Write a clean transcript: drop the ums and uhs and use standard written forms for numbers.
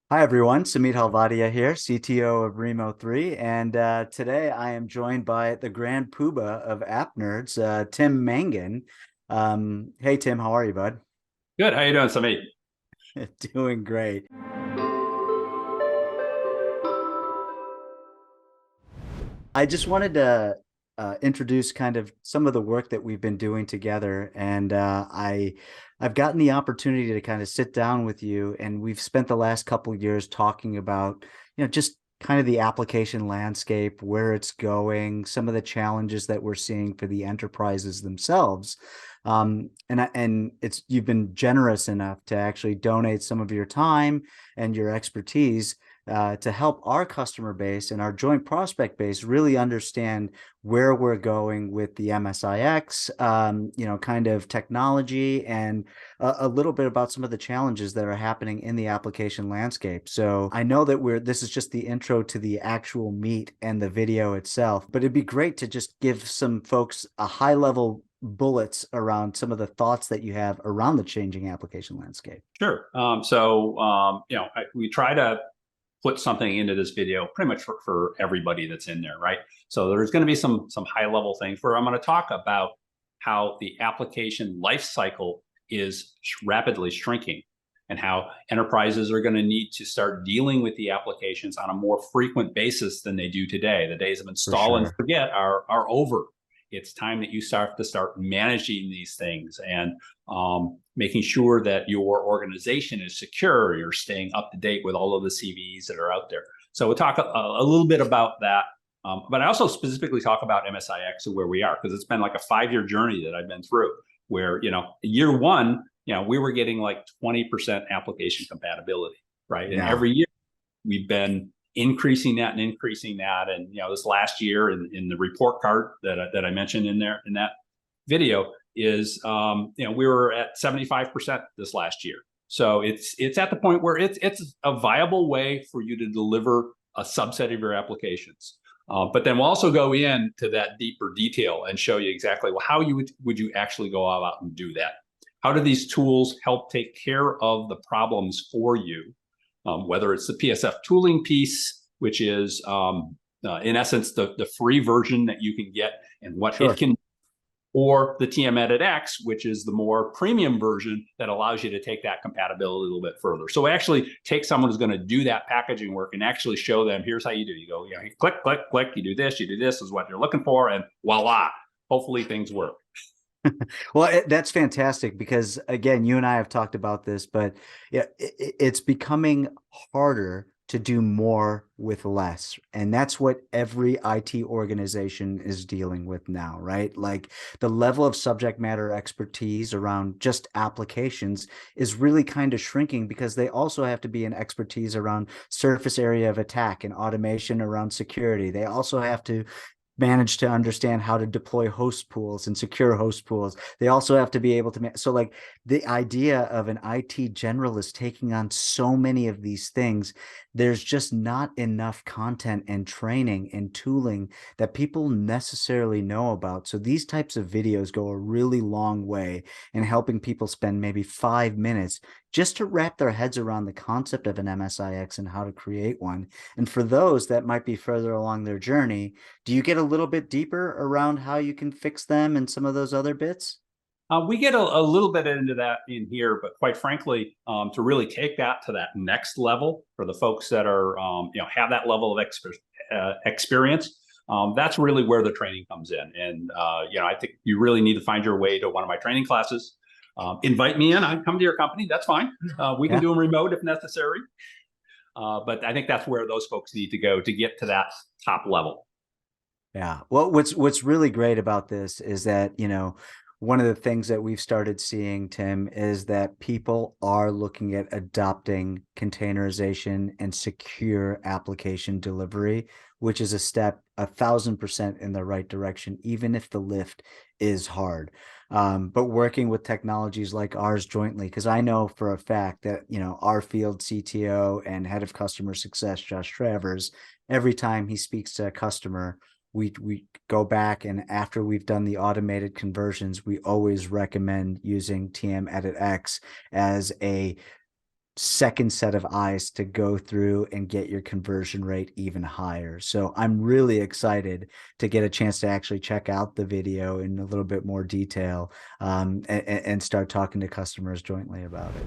Hi everyone, Samit Halvadia here, CTO of Remo 3, and today I am joined by the grand poobah of app nerds, Tim Mangan. Hey Tim, how are you, bud? Good. How you doing, Samit? Doing great. I just wanted to introduce kind of some of the work that we've been doing together, and I've gotten the opportunity to kind of sit down with you, and we've spent the last couple of years talking about, just kind of the application landscape, where it's going, some of the challenges that we're seeing for the enterprises themselves. And it's you've been generous enough to actually donate some of your time and your expertise to help our customer base and our joint prospect base really understand where we're going with the MSIX, kind of technology, and a little bit about some of the challenges that are happening in the application landscape. So I know that this is just the intro to the actual meet and the video itself, but it'd be great to just give some folks a high level bullets around some of the thoughts that you have around the changing application landscape. Sure. We try to put something into this video pretty much for everybody that's in there, right? So there's going to be some high level things where I'm going to talk about how the application life cycle is rapidly shrinking and how enterprises are going to need to start dealing with the applications on a more frequent basis than they do today. The days of For install and sure. forget are over. It's time that you start managing these things and making sure that your organization is secure. You're staying up to date with all of the CVEs that are out there. So we'll talk a little bit about that. But I also specifically talk about MSIX and where we are, because it's been like a 5-year journey that I've been through where, year one, we were getting like 20% application compatibility, right? And Yeah. every year we've been increasing that and increasing that. And this last year in the report card that I mentioned in there in that video is we were at 75% this last year. So it's at the point where it's a viable way for you to deliver a subset of your applications. But then we'll also go into that deeper detail and show you exactly how would you actually go out and do that. How do these tools help take care of the problems for you? Whether it's the PSF tooling piece, which is in essence the free version that you can get and what it Sure. can, or the TM Edit X, which is the more premium version that allows you to take that compatibility a little bit further. So actually take someone who's going to do that packaging work and actually show them, here's how you do. You go, you click, click, click, you do this, is what you're looking for, and voila, hopefully things work. Well, that's fantastic because again, you and I have talked about this, but yeah, it's becoming harder to do more with less. And that's what every IT organization is dealing with now, right? Like the level of subject matter expertise around just applications is really kind of shrinking because they also have to be an expertise around surface area of attack and automation around security. They also have to manage to understand how to deploy host pools and secure host pools. They also have to be able to, so like the idea of an IT generalist taking on so many of these things, there's just not enough content and training and tooling that people necessarily know about. So these types of videos go a really long way in helping people spend maybe 5 minutes just to wrap their heads around the concept of an MSIX and how to create one. And for those that might be further along their journey, do you get a little bit deeper around how you can fix them and some of those other bits? We get a little bit into that in here, but quite frankly, to really take that to that next level for the folks that are, have that level of experience, that's really where the training comes in. And, I think you really need to find your way to one of my training classes. Invite me in. I come to your company. That's fine. We can Yeah. do them remote if necessary. But I think that's where those folks need to go to get to that top level. Yeah. Well, what's really great about this is that, one of the things that we've started seeing, Tim, is that people are looking at adopting containerization and secure application delivery, which is a step 1,000% in the right direction, even if the lift is hard. But working with technologies like ours jointly, because I know for a fact that, our field CTO and head of customer success, Josh Travers, every time he speaks to a customer, we go back, and after we've done the automated conversions, we always recommend using TM Edit X as a second set of eyes to go through and get your conversion rate even higher. So I'm really excited to get a chance to actually check out the video in a little bit more detail, and start talking to customers jointly about it.